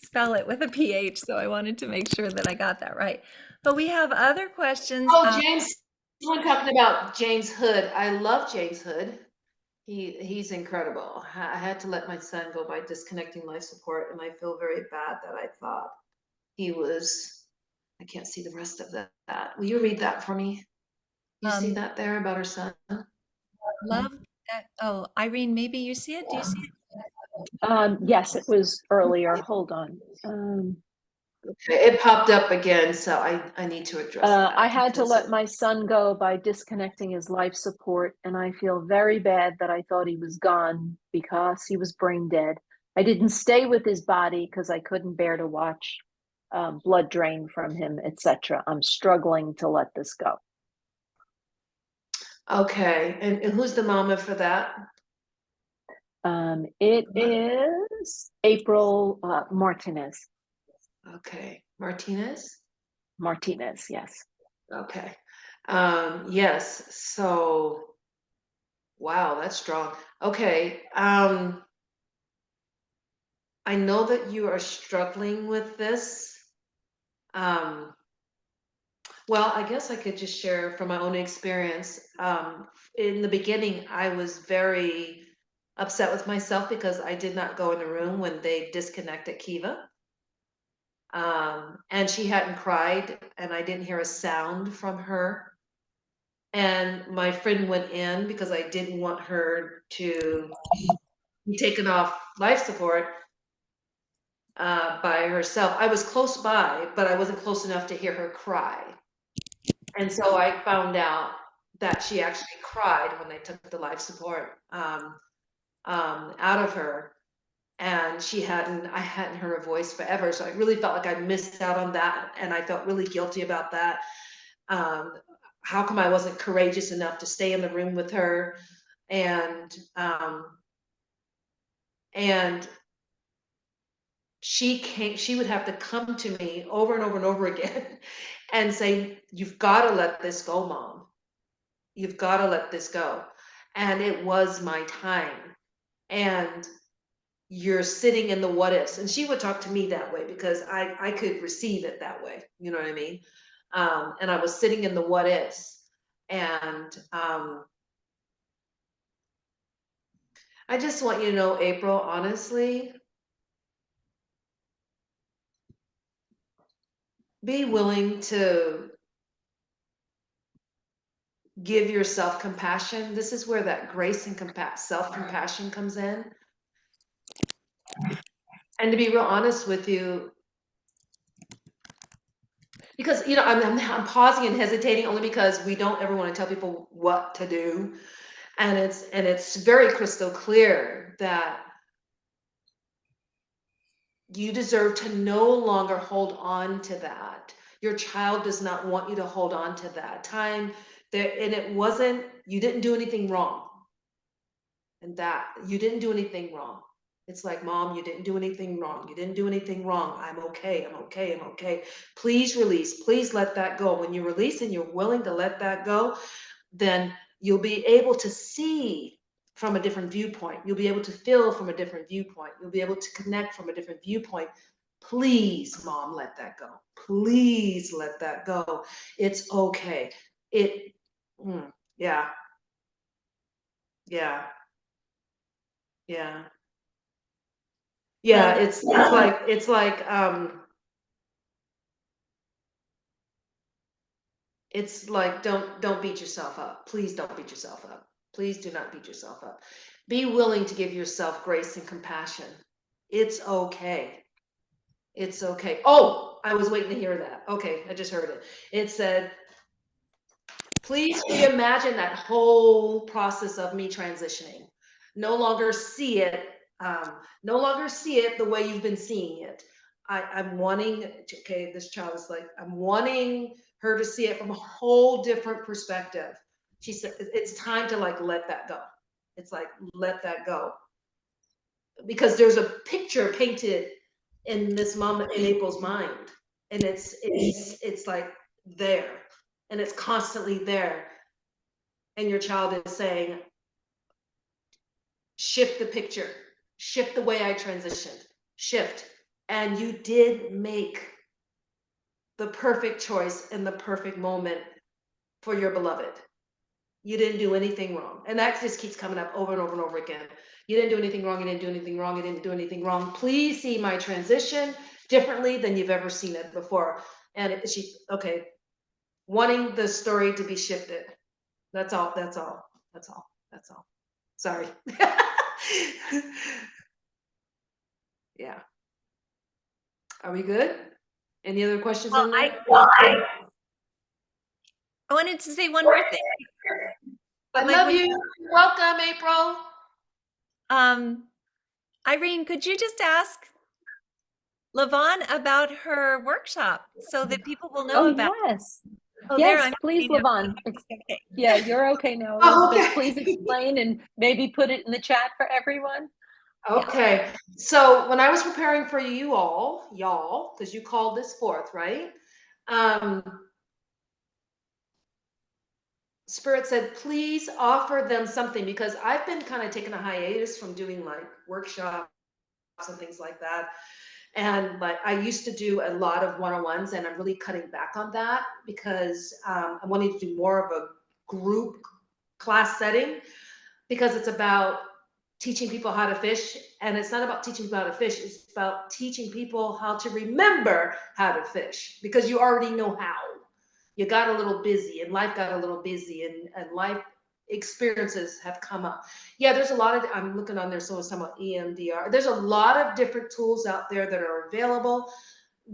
spell it with a PH, so I wanted to make sure that I got that right. But we have other questions. Oh, James, someone talking about James Hood. I love James Hood. He's incredible. I had to let my son go by disconnecting life support, and I feel very bad that I thought he was. I can't see the rest of that. Will you read that for me? You see Um, that there about her son? love that. Oh, Irene, maybe you see it. Do you see it? Yes, it was earlier. Hold on. It popped up again, so I need to address that. I had to let my son go by disconnecting his life support, and I feel very bad that I thought he was gone because he was brain dead. I didn't stay with his body because I couldn't bear to watch blood drain from him, etc. I'm struggling to let this go. Okay, and who's the mama for that? It is April Martinez. Okay, Martinez? Martinez, yes. Okay. Yes, so wow, that's strong. Okay. I know that you are struggling with this. Well, I guess I could just share from my own experience. In the beginning, I was very upset with myself because I did not go in the room when they disconnected Kiva. And she hadn't cried, and I didn't hear a sound from her. And my friend went in because I didn't want her to be taken off life support by herself. I was close by, but I wasn't close enough to hear her cry. And so I found out that she actually cried when they took the life support out of her. And I hadn't heard her voice forever. So I really felt like I missed out on that. And I felt really guilty about that. How come I wasn't courageous enough to stay in the room with her? And she would have to come to me over and over and over again and say, "You've got to let this go, Mom. You've got to let this go." And it was my time. And you're sitting in the what ifs. And she would talk to me that way because I could receive it that way. You know what I mean? And I was sitting in the what ifs. And I just want you to know, April, honestly, be willing to give yourself compassion. This is where that grace and self-compassion comes in. And to be real honest with you, because I'm pausing and hesitating only because we don't ever want to tell people what to do, and it's very crystal clear that you deserve to no longer hold on to that. Your child does not want you to hold on to that time there, and it wasn't, you didn't do anything wrong. And that you didn't do anything wrong. It's like, Mom, you didn't do anything wrong. You didn't do anything wrong. I'm okay. I'm okay. I'm okay. Please release. Please let that go. When you release and you're willing to let that go, then you'll be able to see from a different viewpoint. You'll be able to feel from a different viewpoint. You'll be able to connect from a different viewpoint. Please, Mom, let that go. Please let that go. It's okay. Yeah, yeah, yeah. Yeah, Well, it's like don't beat yourself up. Please don't beat yourself up. Please do not beat yourself up. Be willing to give yourself grace and compassion. It's okay. It's okay. Oh, I was waiting to hear that. Okay, I just heard it. It said, please reimagine that whole process of me transitioning. No longer see it, no longer see it the way you've been seeing it. I'm wanting to, okay, this child is like, I'm wanting her to see it from a whole different perspective. She said, it's time to like, let that go. It's like, let that go. Because there's a picture painted in this mom, in April's mind. And it's like there, and it's constantly there. And your child is saying, shift the picture, shift the way I transitioned, shift. And you did make the perfect choice in the perfect moment for your beloved. You didn't do anything wrong. And that just keeps coming up over and over and over again. You didn't do anything wrong. You didn't do anything wrong. You didn't do anything wrong. Please see my transition differently than you've ever seen it before. And she, okay, wanting the story to be shifted. That's all. That's all. That's all. That's all. Sorry. Yeah. Are we good? Any other questions Well, on that? I wanted to say one more thing. I love you. Welcome, April. Irene, could you just ask LaVonne about her workshop so that people will know Oh, about yes. it? Oh, there, Yes, I'm please, seeing it. LaVonne. Okay. Yeah, you're okay now, Oh, Elizabeth. okay. Please explain and maybe put it in the chat for everyone. Okay. So when I was preparing for you all, y'all, because you called this forth, right? Spirit said, please offer them something, because I've been kind of taking a hiatus from doing like workshops and things like that. And like I used to do a lot of one-on-ones, and I'm really cutting back on that because I wanted to do more of a group class setting, because it's about teaching people how to fish. And it's not about teaching people how to fish, it's about teaching people how to remember how to fish, because you already know how. You got a little busy, and life got a little busy, and life experiences have come up. Yeah, there's a lot of, I'm looking on there, someone's talking about EMDR. There's a lot of different tools out there that are available.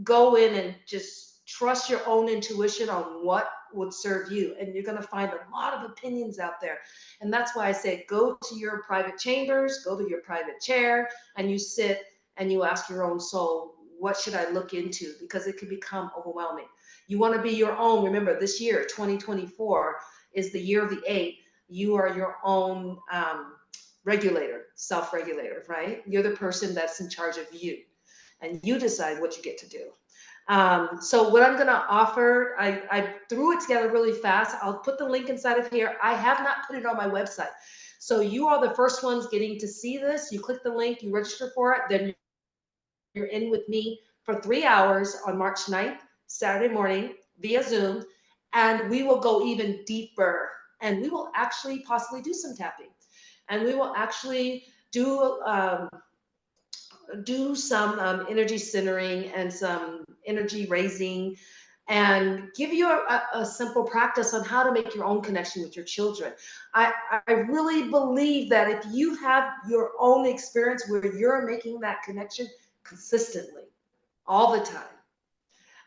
Go in and just trust your own intuition on what would serve you. And you're going to find a lot of opinions out there. And that's why I say, go to your private chambers, go to your private chair, and you sit and you ask your own soul, what should I look into? Because it can become overwhelming. You want to be your own. Remember, this year, 2024, is the year of the 8. You are your own regulator, self-regulator, right? You're the person that's in charge of you, and you decide what you get to do. So what I'm going to offer, I threw it together really fast. I'll put the link inside of here. I have not put it on my website. So you are the first ones getting to see this. You click the link, you register for it, then you're in with me for 3 hours on March 9th, Saturday morning via Zoom. And we will go even deeper, and we will actually possibly do some tapping, and we will actually do some energy centering and some energy raising, and give you a simple practice on how to make your own connection with your children. I really believe that if you have your own experience where you're making that connection consistently all the time,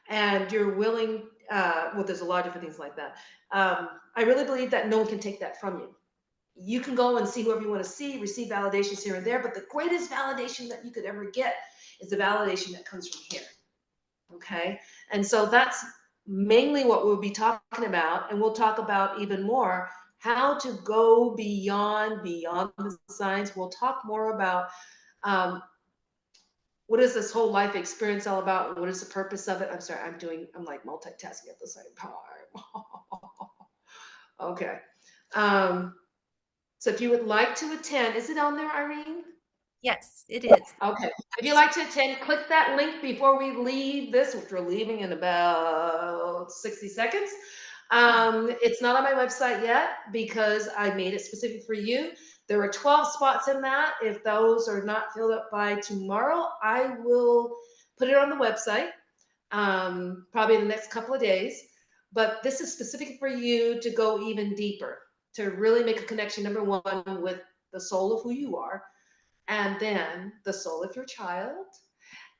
and you're willing, well, there's a lot of different things like that. I really believe that no one can take that from you. You can go and see whoever you want to see, receive validations here and there, but the greatest validation that you could ever get is the validation that comes from here. Okay. And so that's mainly what we'll be talking about. And we'll talk about even more how to go beyond the science. We'll talk more about what is this whole life experience all about? What is the purpose of it? I'm sorry, I'm like multitasking at the same time. Okay. So if you would like to attend, is it on there, Irene? Yes, it is. Okay. If you'd like to attend, click that link before we leave this, which we're leaving in about 60 seconds. It's not on my website yet because I made it specific for you. There are 12 spots in that. If those are not filled up by tomorrow, I will put it on the website, probably in the next couple of days. But this is specific for you to go even deeper, to really make a connection, number one, with the soul of who you are, and then the soul of your child,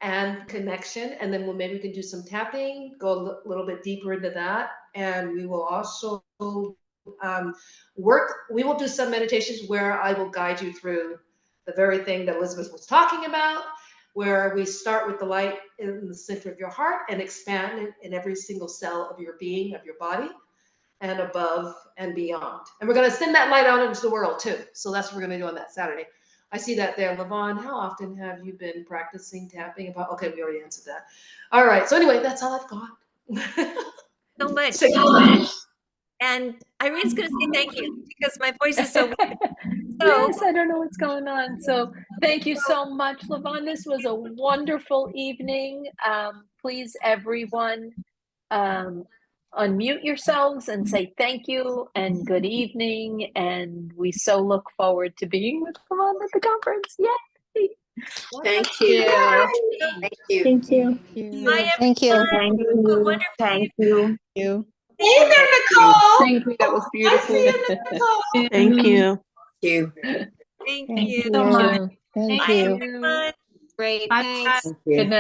and connection. And then maybe we can do some tapping, go a little bit deeper into that. And we will also we will do some meditations where I will guide you through the very thing that Elizabeth was talking about. where we start with the light in the center of your heart and expand it in every single cell of your being, of your body, and above and beyond. And we're going to send that light out into the world too. So that's what we're going to do on that Saturday. I see that there. LaVonne, how often have you been practicing tapping? About? Okay, we already answered that. All right. So anyway, that's all I've got. So much. So, And Irene's going to say thank you because my voice is so weak. So, Yes, I don't know what's going on. So thank you so much, LaVonne. This was a wonderful evening. Please, everyone, unmute yourselves and say thank you and good evening. And we so look forward to being with LaVonne at the conference. Yay! Thank you. Thank you. Thank you. bye, Thank you. everyone. Thank Have a you. wonderful Thank you. You. hey there, Nicole. Thank you. That was I beautiful. see you, Nicole. Thank you. Thank you. Thank Thank you. you. Thank Bye, you. everyone. Great. Bye. Thanks. Thank you. Good night.